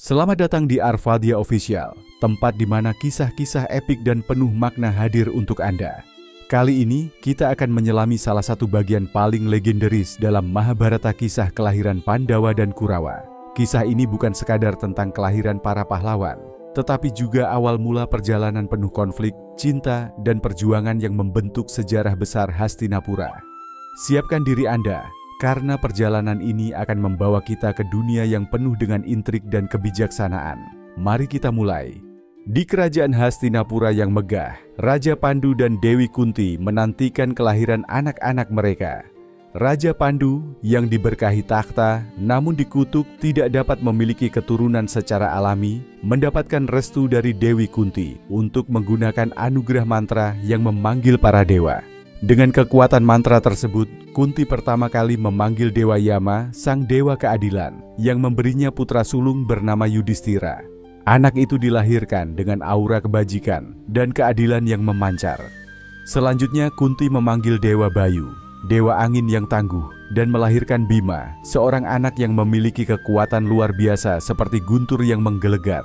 Selamat datang di Arvadia Official, tempat di mana kisah-kisah epik dan penuh makna hadir untuk Anda. Kali ini kita akan menyelami salah satu bagian paling legendaris dalam Mahabharata, kisah kelahiran Pandawa dan Kurawa. Kisah ini bukan sekadar tentang kelahiran para pahlawan, tetapi juga awal mula perjalanan penuh konflik, cinta, dan perjuangan yang membentuk sejarah besar Hastinapura. Siapkan diri Anda, karena perjalanan ini akan membawa kita ke dunia yang penuh dengan intrik dan kebijaksanaan. Mari kita mulai. Di kerajaan Hastinapura yang megah, Raja Pandu dan Dewi Kunti menantikan kelahiran anak-anak mereka. Raja Pandu yang diberkahi takhta namun dikutuk tidak dapat memiliki keturunan secara alami, mendapatkan restu dari Dewi Kunti untuk menggunakan anugerah mantra yang memanggil para dewa. Dengan kekuatan mantra tersebut, Kunti pertama kali memanggil Dewa Yama, sang dewa keadilan, yang memberinya putra sulung bernama Yudhistira. Anak itu dilahirkan dengan aura kebajikan dan keadilan yang memancar. Selanjutnya Kunti memanggil Dewa Bayu, dewa angin yang tangguh, dan melahirkan Bima, seorang anak yang memiliki kekuatan luar biasa seperti guntur yang menggelegar.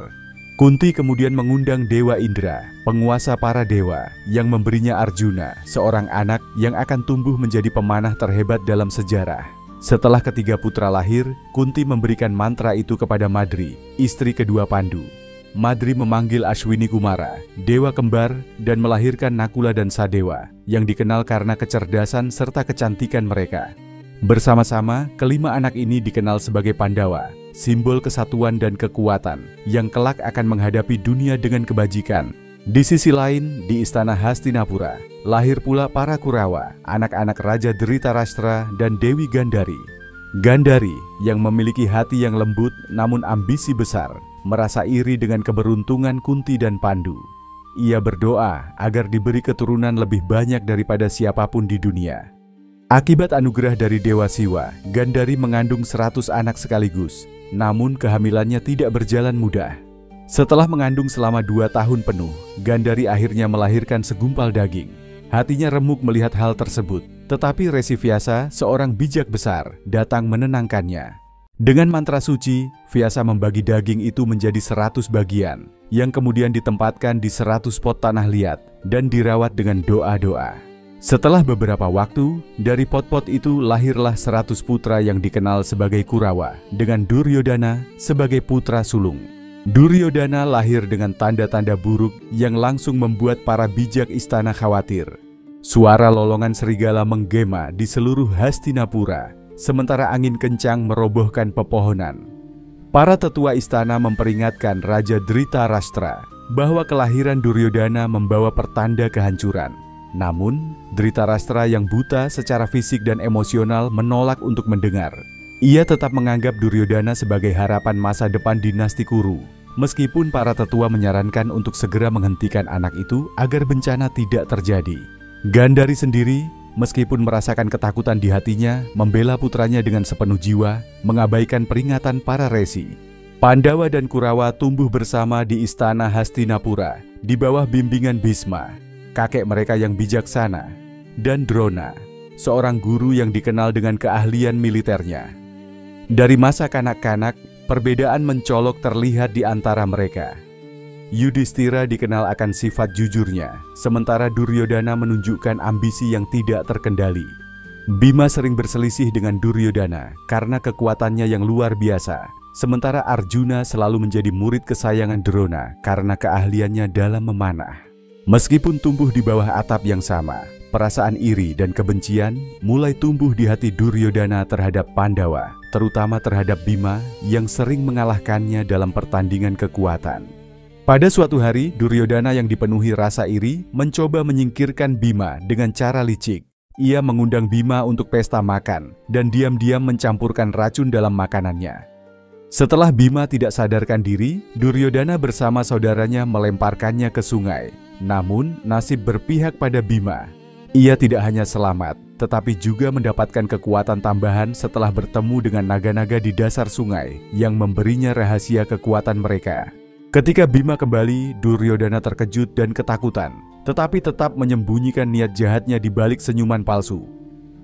Kunti kemudian mengundang Dewa Indra, penguasa para dewa, yang memberinya Arjuna, seorang anak yang akan tumbuh menjadi pemanah terhebat dalam sejarah. Setelah ketiga putra lahir, Kunti memberikan mantra itu kepada Madri, istri kedua Pandu. Madri memanggil Ashwini Kumara, dewa kembar, dan melahirkan Nakula dan Sadewa, yang dikenal karena kecerdasan serta kecantikan mereka. Bersama-sama, kelima anak ini dikenal sebagai Pandawa, simbol kesatuan dan kekuatan yang kelak akan menghadapi dunia dengan kebajikan. Di sisi lain, di istana Hastinapura, lahir pula para Kurawa, anak-anak Raja Dhritarashtra dan Dewi Gandhari. Gandhari yang memiliki hati yang lembut namun ambisi besar, merasa iri dengan keberuntungan Kunti dan Pandu. Ia berdoa agar diberi keturunan lebih banyak daripada siapapun di dunia. Akibat anugerah dari Dewa Siwa, Gandhari mengandung 100 anak sekaligus, namun kehamilannya tidak berjalan mudah. Setelah mengandung selama 2 tahun penuh, Gandhari akhirnya melahirkan segumpal daging. Hatinya remuk melihat hal tersebut, tetapi Resi Vyasa, seorang bijak besar, datang menenangkannya. Dengan mantra suci, Vyasa membagi daging itu menjadi 100 bagian, yang kemudian ditempatkan di 100 pot tanah liat dan dirawat dengan doa-doa. Setelah beberapa waktu, dari pot-pot itu lahirlah 100 putra yang dikenal sebagai Kurawa, dengan Duryodhana sebagai putra sulung. Duryodhana lahir dengan tanda-tanda buruk yang langsung membuat para bijak istana khawatir. Suara lolongan serigala menggema di seluruh Hastinapura, sementara angin kencang merobohkan pepohonan. Para tetua istana memperingatkan Raja Dhritarashtra bahwa kelahiran Duryodhana membawa pertanda kehancuran. Namun, Dhritarashtra yang buta secara fisik dan emosional menolak untuk mendengar. Ia tetap menganggap Duryodhana sebagai harapan masa depan dinasti Kuru, meskipun para tetua menyarankan untuk segera menghentikan anak itu agar bencana tidak terjadi. Gandhari sendiri, meskipun merasakan ketakutan di hatinya, membela putranya dengan sepenuh jiwa, mengabaikan peringatan para resi. Pandawa dan Kurawa tumbuh bersama di istana Hastinapura, di bawah bimbingan Bhisma, kakek mereka yang bijaksana, dan Drona, seorang guru yang dikenal dengan keahlian militernya. Dari masa kanak-kanak, perbedaan mencolok terlihat di antara mereka. Yudhistira dikenal akan sifat jujurnya, sementara Duryodhana menunjukkan ambisi yang tidak terkendali. Bima sering berselisih dengan Duryodhana karena kekuatannya yang luar biasa, sementara Arjuna selalu menjadi murid kesayangan Drona karena keahliannya dalam memanah. Meskipun tumbuh di bawah atap yang sama, perasaan iri dan kebencian mulai tumbuh di hati Duryodhana terhadap Pandawa, terutama terhadap Bima yang sering mengalahkannya dalam pertandingan kekuatan. Pada suatu hari, Duryodhana yang dipenuhi rasa iri mencoba menyingkirkan Bima dengan cara licik. Ia mengundang Bima untuk pesta makan dan diam-diam mencampurkan racun dalam makanannya. Setelah Bima tidak sadarkan diri, Duryodhana bersama saudaranya melemparkannya ke sungai. Namun, nasib berpihak pada Bima. Ia tidak hanya selamat, tetapi juga mendapatkan kekuatan tambahan setelah bertemu dengan naga-naga di dasar sungai yang memberinya rahasia kekuatan mereka. Ketika Bima kembali, Duryodhana terkejut dan ketakutan, tetapi tetap menyembunyikan niat jahatnya di balik senyuman palsu.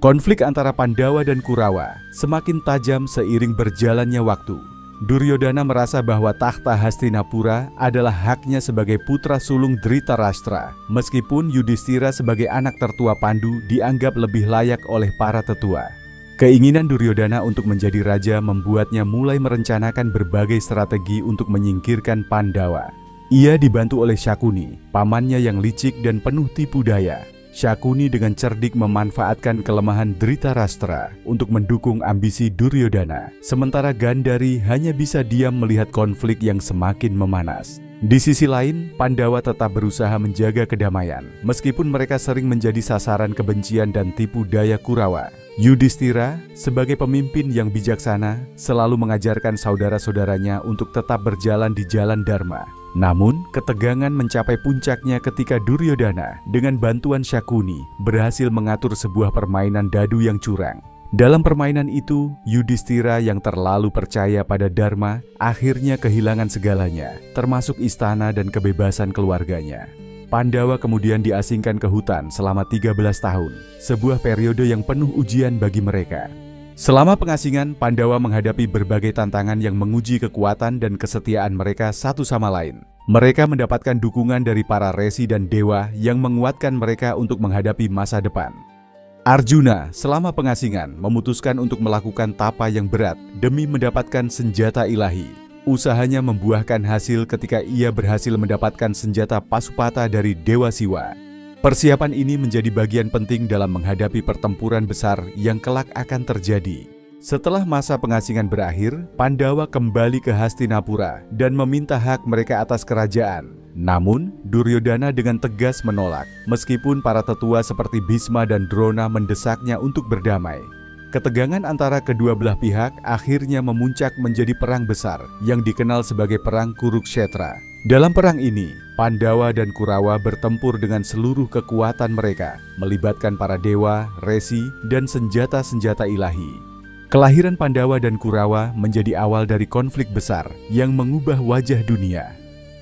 Konflik antara Pandawa dan Kurawa semakin tajam seiring berjalannya waktu. Duryodana merasa bahwa takhta Hastinapura adalah haknya sebagai putra sulung Dhritarashtra, meskipun Yudhishthira sebagai anak tertua Pandu dianggap lebih layak oleh para tetua. Keinginan Duryodana untuk menjadi raja membuatnya mulai merencanakan berbagai strategi untuk menyingkirkan Pandawa. Ia dibantu oleh Syakuni, pamannya yang licik dan penuh tipu daya. Syakuni dengan cerdik memanfaatkan kelemahan Dhritarashtra untuk mendukung ambisi Duryodana, sementara Gandhari hanya bisa diam melihat konflik yang semakin memanas. Di sisi lain, Pandawa tetap berusaha menjaga kedamaian, meskipun mereka sering menjadi sasaran kebencian dan tipu daya Kurawa. Yudhishthira, sebagai pemimpin yang bijaksana, selalu mengajarkan saudara-saudaranya untuk tetap berjalan di jalan Dharma. Namun, ketegangan mencapai puncaknya ketika Duryodana dengan bantuan Syakuni berhasil mengatur sebuah permainan dadu yang curang. Dalam permainan itu, Yudhishthira yang terlalu percaya pada Dharma akhirnya kehilangan segalanya, termasuk istana dan kebebasan keluarganya. Pandawa kemudian diasingkan ke hutan selama 13 tahun, sebuah periode yang penuh ujian bagi mereka. Selama pengasingan, Pandawa menghadapi berbagai tantangan yang menguji kekuatan dan kesetiaan mereka satu sama lain. Mereka mendapatkan dukungan dari para resi dan dewa yang menguatkan mereka untuk menghadapi masa depan. Arjuna selama pengasingan memutuskan untuk melakukan tapa yang berat demi mendapatkan senjata ilahi. Usahanya membuahkan hasil ketika ia berhasil mendapatkan senjata Pasupata dari Dewa Siwa. Persiapan ini menjadi bagian penting dalam menghadapi pertempuran besar yang kelak akan terjadi. Setelah masa pengasingan berakhir, Pandawa kembali ke Hastinapura dan meminta hak mereka atas kerajaan. Namun, Duryodana dengan tegas menolak, meskipun para tetua seperti Bhisma dan Drona mendesaknya untuk berdamai. Ketegangan antara kedua belah pihak akhirnya memuncak menjadi perang besar yang dikenal sebagai Perang Kurukshetra. Dalam perang ini, Pandawa dan Kurawa bertempur dengan seluruh kekuatan mereka, melibatkan para dewa, resi, dan senjata-senjata ilahi. Kelahiran Pandawa dan Kurawa menjadi awal dari konflik besar yang mengubah wajah dunia.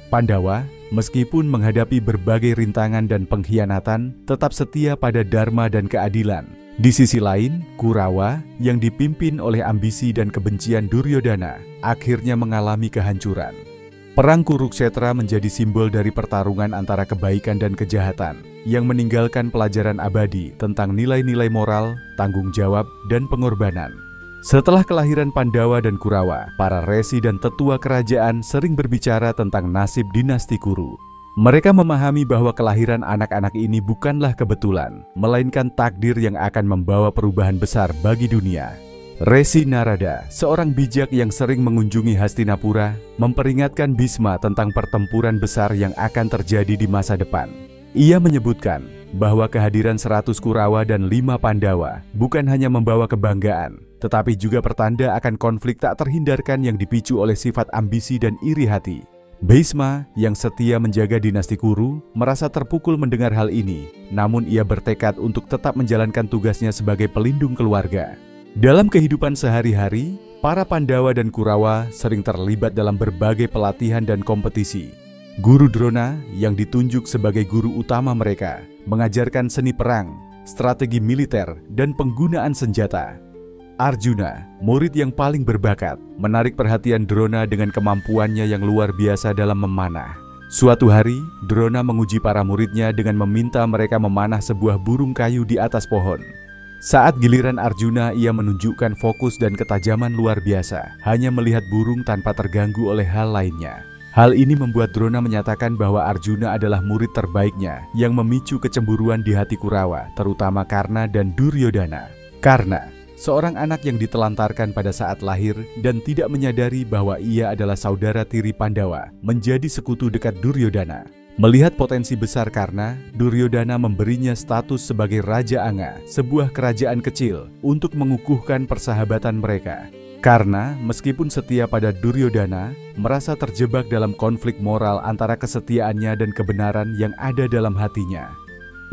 Pandawa, meskipun menghadapi berbagai rintangan dan pengkhianatan, tetap setia pada Dharma dan keadilan. Di sisi lain, Kurawa yang dipimpin oleh ambisi dan kebencian Duryodana akhirnya mengalami kehancuran. Perang Kurukshetra menjadi simbol dari pertarungan antara kebaikan dan kejahatan yang meninggalkan pelajaran abadi tentang nilai-nilai moral, tanggung jawab, dan pengorbanan. Setelah kelahiran Pandawa dan Kurawa, para resi dan tetua kerajaan sering berbicara tentang nasib dinasti Kuru. Mereka memahami bahwa kelahiran anak-anak ini bukanlah kebetulan, melainkan takdir yang akan membawa perubahan besar bagi dunia. Resi Narada, seorang bijak yang sering mengunjungi Hastinapura, memperingatkan Bhisma tentang pertempuran besar yang akan terjadi di masa depan. Ia menyebutkan bahwa kehadiran 100 Kurawa dan 5 Pandawa bukan hanya membawa kebanggaan, tetapi juga pertanda akan konflik tak terhindarkan yang dipicu oleh sifat ambisi dan iri hati. Bhisma yang setia menjaga dinasti Kuru merasa terpukul mendengar hal ini, namun ia bertekad untuk tetap menjalankan tugasnya sebagai pelindung keluarga. Dalam kehidupan sehari-hari, para Pandawa dan Kurawa sering terlibat dalam berbagai pelatihan dan kompetisi. Guru Drona yang ditunjuk sebagai guru utama mereka mengajarkan seni perang, strategi militer, dan penggunaan senjata. Arjuna, murid yang paling berbakat, menarik perhatian Drona dengan kemampuannya yang luar biasa dalam memanah. Suatu hari, Drona menguji para muridnya dengan meminta mereka memanah sebuah burung kayu di atas pohon. Saat giliran Arjuna, ia menunjukkan fokus dan ketajaman luar biasa, hanya melihat burung tanpa terganggu oleh hal lainnya. Hal ini membuat Drona menyatakan bahwa Arjuna adalah murid terbaiknya yang memicu kecemburuan di hati Kurawa, terutama Karna dan Duryodana. Karna, seorang anak yang ditelantarkan pada saat lahir dan tidak menyadari bahwa ia adalah saudara tiri Pandawa, menjadi sekutu dekat Duryodana. Melihat potensi besar Karna, Duryodana memberinya status sebagai Raja Anga, sebuah kerajaan kecil, untuk mengukuhkan persahabatan mereka. Karna, meskipun setia pada Duryodana, merasa terjebak dalam konflik moral antara kesetiaannya dan kebenaran yang ada dalam hatinya.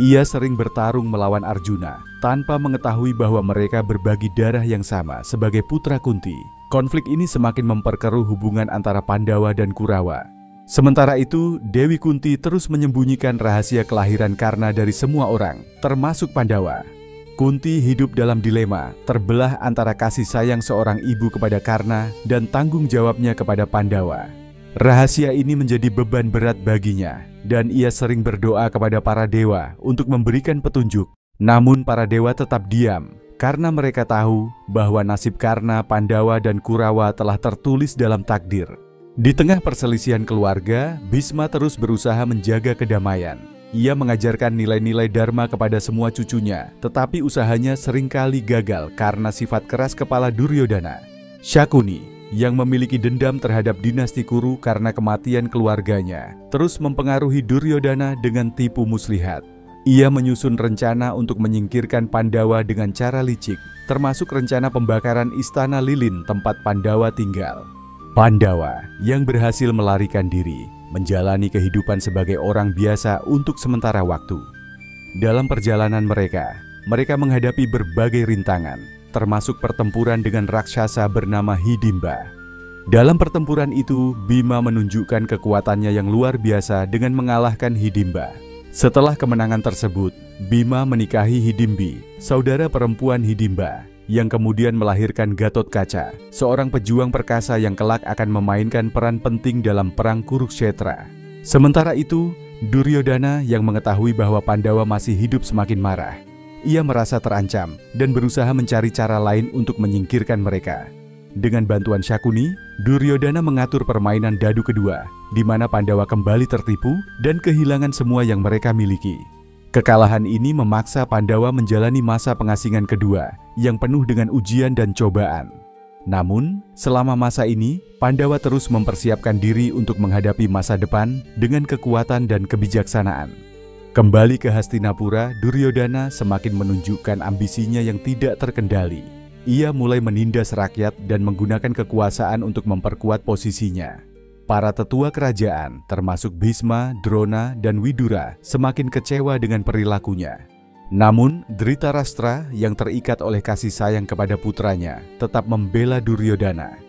Ia sering bertarung melawan Arjuna, tanpa mengetahui bahwa mereka berbagi darah yang sama sebagai putra Kunti. Konflik ini semakin memperkeruh hubungan antara Pandawa dan Kurawa. Sementara itu, Dewi Kunti terus menyembunyikan rahasia kelahiran Karna dari semua orang, termasuk Pandawa. Kunti hidup dalam dilema, terbelah antara kasih sayang seorang ibu kepada Karna dan tanggung jawabnya kepada Pandawa. Rahasia ini menjadi beban berat baginya, dan ia sering berdoa kepada para dewa untuk memberikan petunjuk. Namun para dewa tetap diam, karena mereka tahu bahwa nasib Karna, Pandawa, dan Kurawa telah tertulis dalam takdir. Di tengah perselisihan keluarga, Bhisma terus berusaha menjaga kedamaian. Ia mengajarkan nilai-nilai dharma kepada semua cucunya, tetapi usahanya seringkali gagal karena sifat keras kepala Duryodhana. Syakuni, yang memiliki dendam terhadap dinasti Kuru karena kematian keluarganya, terus mempengaruhi Duryodhana dengan tipu muslihat. Ia menyusun rencana untuk menyingkirkan Pandawa dengan cara licik, termasuk rencana pembakaran istana lilin tempat Pandawa tinggal. Pandawa yang berhasil melarikan diri, menjalani kehidupan sebagai orang biasa untuk sementara waktu. Dalam perjalanan mereka menghadapi berbagai rintangan, termasuk pertempuran dengan raksasa bernama Hidimba. Dalam pertempuran itu, Bima menunjukkan kekuatannya yang luar biasa dengan mengalahkan Hidimba. Setelah kemenangan tersebut, Bima menikahi Hidimbi, saudara perempuan Hidimba, yang kemudian melahirkan Gatotkaca, seorang pejuang perkasa yang kelak akan memainkan peran penting dalam perang Kurukshetra. Sementara itu, Duryodhana yang mengetahui bahwa Pandawa masih hidup semakin marah. Ia merasa terancam dan berusaha mencari cara lain untuk menyingkirkan mereka. Dengan bantuan Syakuni, Duryodhana mengatur permainan dadu kedua, di mana Pandawa kembali tertipu dan kehilangan semua yang mereka miliki. Kekalahan ini memaksa Pandawa menjalani masa pengasingan kedua yang penuh dengan ujian dan cobaan. Namun, selama masa ini, Pandawa terus mempersiapkan diri untuk menghadapi masa depan dengan kekuatan dan kebijaksanaan. Kembali ke Hastinapura, Duryodhana semakin menunjukkan ambisinya yang tidak terkendali. Ia mulai menindas rakyat dan menggunakan kekuasaan untuk memperkuat posisinya. Para tetua kerajaan, termasuk Bhisma, Drona, dan Widura, semakin kecewa dengan perilakunya. Namun, Dhritarashtra yang terikat oleh kasih sayang kepada putranya tetap membela Duryodhana.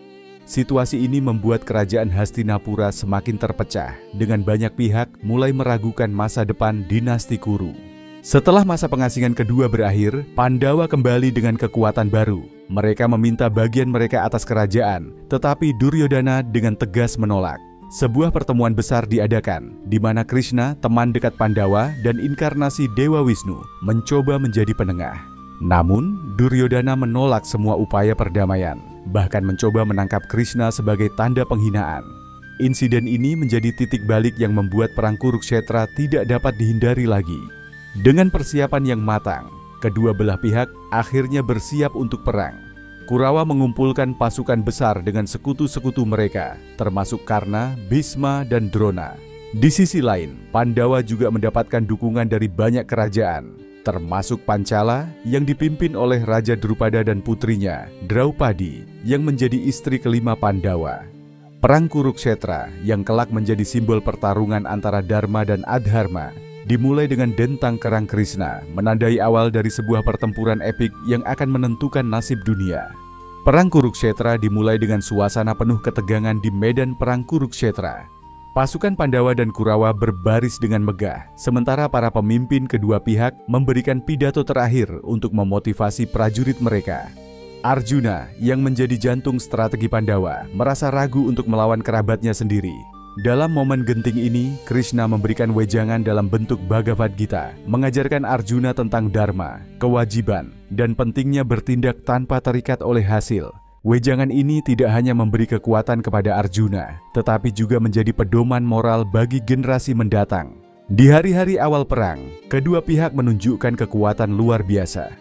Situasi ini membuat kerajaan Hastinapura semakin terpecah, dengan banyak pihak mulai meragukan masa depan dinasti Kuru. Setelah masa pengasingan kedua berakhir, Pandawa kembali dengan kekuatan baru. Mereka meminta bagian mereka atas kerajaan, tetapi Duryodhana dengan tegas menolak. Sebuah pertemuan besar diadakan, di mana Krishna, teman dekat Pandawa, dan inkarnasi Dewa Wisnu mencoba menjadi penengah. Namun, Duryodhana menolak semua upaya perdamaian, bahkan mencoba menangkap Krishna sebagai tanda penghinaan. Insiden ini menjadi titik balik yang membuat perang Kurukshetra tidak dapat dihindari lagi. Dengan persiapan yang matang, kedua belah pihak akhirnya bersiap untuk perang. Kurawa mengumpulkan pasukan besar dengan sekutu-sekutu mereka, termasuk Karna, Bhisma, dan Drona. Di sisi lain, Pandawa juga mendapatkan dukungan dari banyak kerajaan, termasuk Pancala yang dipimpin oleh Raja Drupada dan putrinya, Draupadi, yang menjadi istri kelima Pandawa. Perang Kurukshetra yang kelak menjadi simbol pertarungan antara Dharma dan Adharma, dimulai dengan dentang kerang Krishna, menandai awal dari sebuah pertempuran epik yang akan menentukan nasib dunia. Perang Kurukshetra dimulai dengan suasana penuh ketegangan di medan perang Kurukshetra. Pasukan Pandawa dan Kurawa berbaris dengan megah, sementara para pemimpin kedua pihak memberikan pidato terakhir untuk memotivasi prajurit mereka. Arjuna, yang menjadi jantung strategi Pandawa, merasa ragu untuk melawan kerabatnya sendiri. Dalam momen genting ini, Krishna memberikan wejangan dalam bentuk Bhagavad Gita, mengajarkan Arjuna tentang dharma, kewajiban, dan pentingnya bertindak tanpa terikat oleh hasil. Wejangan ini tidak hanya memberi kekuatan kepada Arjuna, tetapi juga menjadi pedoman moral bagi generasi mendatang. Di hari-hari awal perang, kedua pihak menunjukkan kekuatan luar biasa.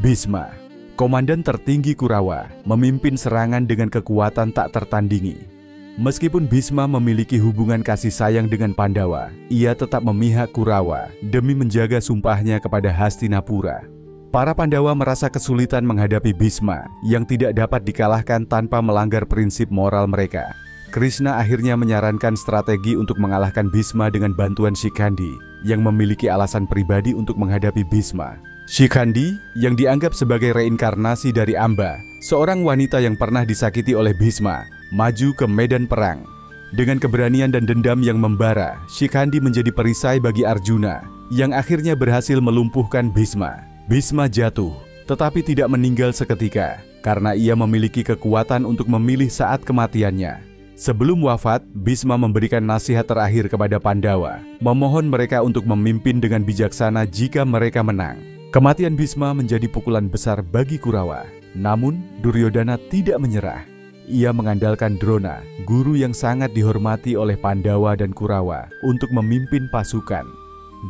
Bhisma, komandan tertinggi Kurawa, memimpin serangan dengan kekuatan tak tertandingi. Meskipun Bhisma memiliki hubungan kasih sayang dengan Pandawa, ia tetap memihak Kurawa demi menjaga sumpahnya kepada Hastinapura. Para Pandawa merasa kesulitan menghadapi Bhisma yang tidak dapat dikalahkan tanpa melanggar prinsip moral mereka. Krishna akhirnya menyarankan strategi untuk mengalahkan Bhisma dengan bantuan Shikhandi yang memiliki alasan pribadi untuk menghadapi Bhisma. Shikhandi yang dianggap sebagai reinkarnasi dari Amba, seorang wanita yang pernah disakiti oleh Bhisma, maju ke medan perang. Dengan keberanian dan dendam yang membara, Shikhandi menjadi perisai bagi Arjuna, yang akhirnya berhasil melumpuhkan Bhisma. Bhisma jatuh, tetapi tidak meninggal seketika, karena ia memiliki kekuatan untuk memilih saat kematiannya. Sebelum wafat, Bhisma memberikan nasihat terakhir kepada Pandawa, memohon mereka untuk memimpin dengan bijaksana jika mereka menang. Kematian Bhisma menjadi pukulan besar bagi Kurawa. Namun, Duryodhana tidak menyerah. Ia mengandalkan Drona, guru yang sangat dihormati oleh Pandawa dan Kurawa, untuk memimpin pasukan.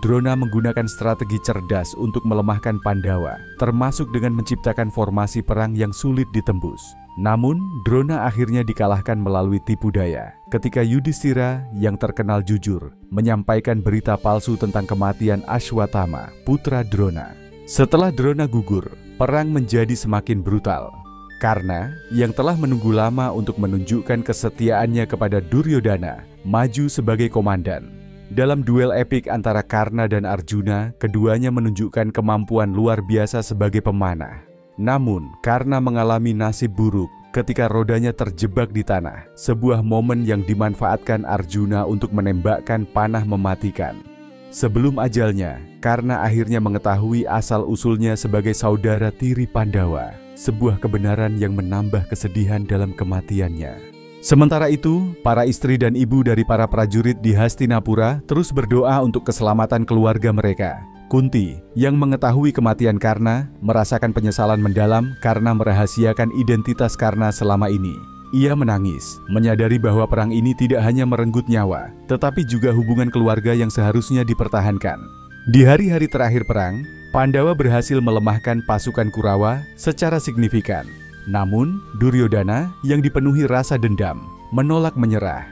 Drona menggunakan strategi cerdas untuk melemahkan Pandawa, termasuk dengan menciptakan formasi perang yang sulit ditembus. Namun, Drona akhirnya dikalahkan melalui tipu daya ketika Yudhishthira yang terkenal jujur menyampaikan berita palsu tentang kematian Ashwatthama, putra Drona. Setelah Drona gugur, perang menjadi semakin brutal. Karena yang telah menunggu lama untuk menunjukkan kesetiaannya kepada Duryodhana maju sebagai komandan. Dalam duel epik antara Karna dan Arjuna, keduanya menunjukkan kemampuan luar biasa sebagai pemanah. Namun, Karna mengalami nasib buruk ketika rodanya terjebak di tanah, sebuah momen yang dimanfaatkan Arjuna untuk menembakkan panah mematikan. Sebelum ajalnya, Karna akhirnya mengetahui asal-usulnya sebagai saudara tiri Pandawa, sebuah kebenaran yang menambah kesedihan dalam kematiannya. Sementara itu, para istri dan ibu dari para prajurit di Hastinapura terus berdoa untuk keselamatan keluarga mereka. Kunti, yang mengetahui kematian Karna, merasakan penyesalan mendalam karena merahasiakan identitas Karna selama ini. Ia menangis, menyadari bahwa perang ini tidak hanya merenggut nyawa, tetapi juga hubungan keluarga yang seharusnya dipertahankan. Di hari-hari terakhir perang, Pandawa berhasil melemahkan pasukan Kurawa secara signifikan. Namun, Duryodhana yang dipenuhi rasa dendam, menolak menyerah.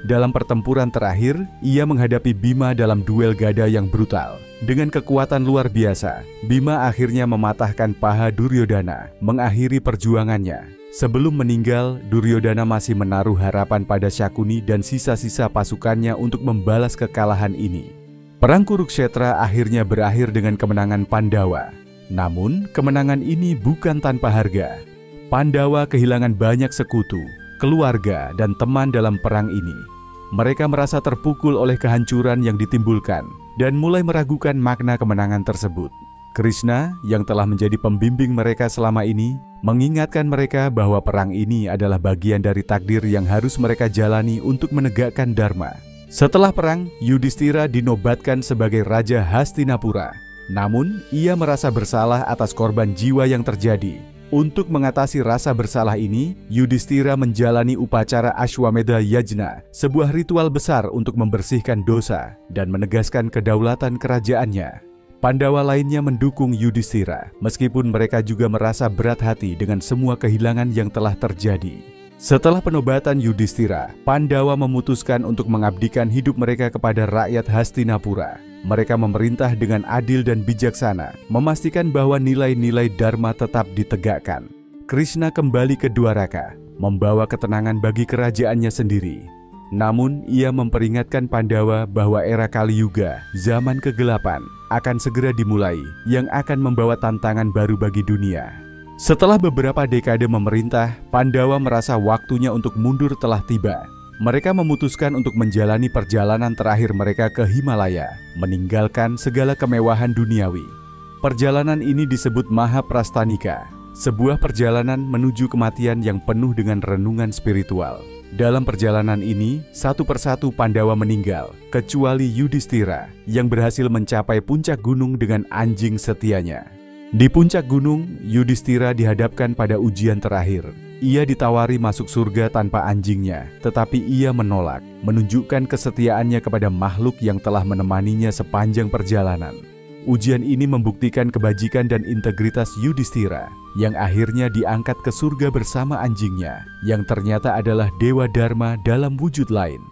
Dalam pertempuran terakhir, ia menghadapi Bima dalam duel gada yang brutal. Dengan kekuatan luar biasa, Bima akhirnya mematahkan paha Duryodhana, mengakhiri perjuangannya. Sebelum meninggal, Duryodhana masih menaruh harapan pada Syakuni dan sisa-sisa pasukannya untuk membalas kekalahan ini. Perang Kurukshetra akhirnya berakhir dengan kemenangan Pandawa. Namun, kemenangan ini bukan tanpa harga. Pandawa kehilangan banyak sekutu, keluarga, dan teman dalam perang ini. Mereka merasa terpukul oleh kehancuran yang ditimbulkan dan mulai meragukan makna kemenangan tersebut. Krishna yang telah menjadi pembimbing mereka selama ini mengingatkan mereka bahwa perang ini adalah bagian dari takdir yang harus mereka jalani untuk menegakkan dharma. Setelah perang, Yudhishthira dinobatkan sebagai Raja Hastinapura. Namun, ia merasa bersalah atas korban jiwa yang terjadi. Untuk mengatasi rasa bersalah ini, Yudhishthira menjalani upacara Ashwamedha Yajna, sebuah ritual besar untuk membersihkan dosa dan menegaskan kedaulatan kerajaannya. Pandawa lainnya mendukung Yudhishthira, meskipun mereka juga merasa berat hati dengan semua kehilangan yang telah terjadi. Setelah penobatan Yudhishthira, Pandawa memutuskan untuk mengabdikan hidup mereka kepada rakyat Hastinapura. Mereka memerintah dengan adil dan bijaksana, memastikan bahwa nilai-nilai dharma tetap ditegakkan. Krishna kembali ke Dwaraka, membawa ketenangan bagi kerajaannya sendiri. Namun, ia memperingatkan Pandawa bahwa era Kali Yuga, zaman kegelapan, akan segera dimulai, yang akan membawa tantangan baru bagi dunia. Setelah beberapa dekade memerintah, Pandawa merasa waktunya untuk mundur telah tiba. Mereka memutuskan untuk menjalani perjalanan terakhir mereka ke Himalaya, meninggalkan segala kemewahan duniawi. Perjalanan ini disebut Mahaprastanika, sebuah perjalanan menuju kematian yang penuh dengan renungan spiritual. Dalam perjalanan ini, satu persatu Pandawa meninggal, kecuali Yudhishthira yang berhasil mencapai puncak gunung dengan anjing setianya. Di puncak gunung, Yudhishthira dihadapkan pada ujian terakhir. Ia ditawari masuk surga tanpa anjingnya, tetapi ia menolak, menunjukkan kesetiaannya kepada makhluk yang telah menemaninya sepanjang perjalanan. Ujian ini membuktikan kebajikan dan integritas Yudhishthira, yang akhirnya diangkat ke surga bersama anjingnya, yang ternyata adalah Dewa Dharma dalam wujud lain.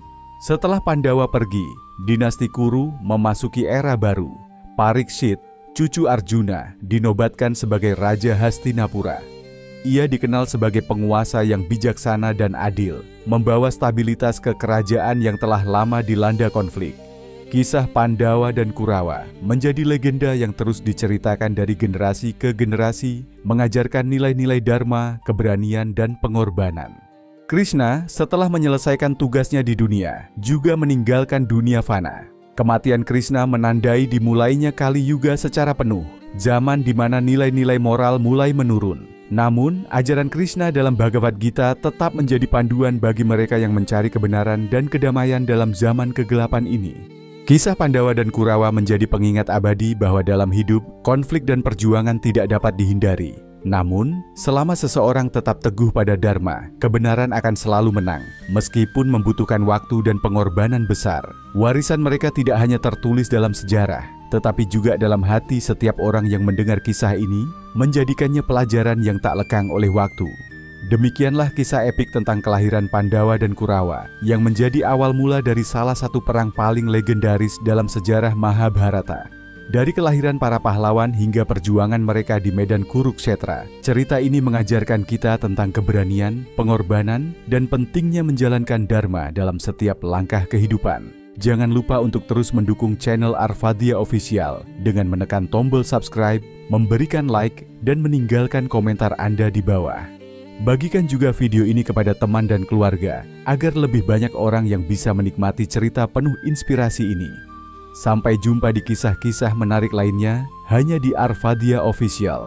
Setelah Pandawa pergi, dinasti Kuru memasuki era baru. Parikshit, cucu Arjuna, dinobatkan sebagai Raja Hastinapura. Ia dikenal sebagai penguasa yang bijaksana dan adil, membawa stabilitas ke kerajaan yang telah lama dilanda konflik. Kisah Pandawa dan Kurawa menjadi legenda yang terus diceritakan dari generasi ke generasi, mengajarkan nilai-nilai dharma, keberanian, dan pengorbanan. Krishna setelah menyelesaikan tugasnya di dunia, juga meninggalkan dunia fana. Kematian Krishna menandai dimulainya Kali Yuga secara penuh, zaman di mana nilai-nilai moral mulai menurun. Namun, ajaran Krishna dalam Bhagavad Gita tetap menjadi panduan bagi mereka yang mencari kebenaran dan kedamaian dalam zaman kegelapan ini. Kisah Pandawa dan Kurawa menjadi pengingat abadi bahwa dalam hidup, konflik dan perjuangan tidak dapat dihindari. Namun, selama seseorang tetap teguh pada dharma, kebenaran akan selalu menang, meskipun membutuhkan waktu dan pengorbanan besar. Warisan mereka tidak hanya tertulis dalam sejarah, tetapi juga dalam hati setiap orang yang mendengar kisah ini, menjadikannya pelajaran yang tak lekang oleh waktu. Demikianlah kisah epik tentang kelahiran Pandawa dan Kurawa, yang menjadi awal mula dari salah satu perang paling legendaris dalam sejarah Mahabharata. Dari kelahiran para pahlawan hingga perjuangan mereka di medan Kurukshetra, cerita ini mengajarkan kita tentang keberanian, pengorbanan, dan pentingnya menjalankan dharma dalam setiap langkah kehidupan. Jangan lupa untuk terus mendukung channel Arvadia Official dengan menekan tombol subscribe, memberikan like, dan meninggalkan komentar Anda di bawah. Bagikan juga video ini kepada teman dan keluarga, agar lebih banyak orang yang bisa menikmati cerita penuh inspirasi ini. Sampai jumpa di kisah-kisah menarik lainnya, hanya di Arvadia Official.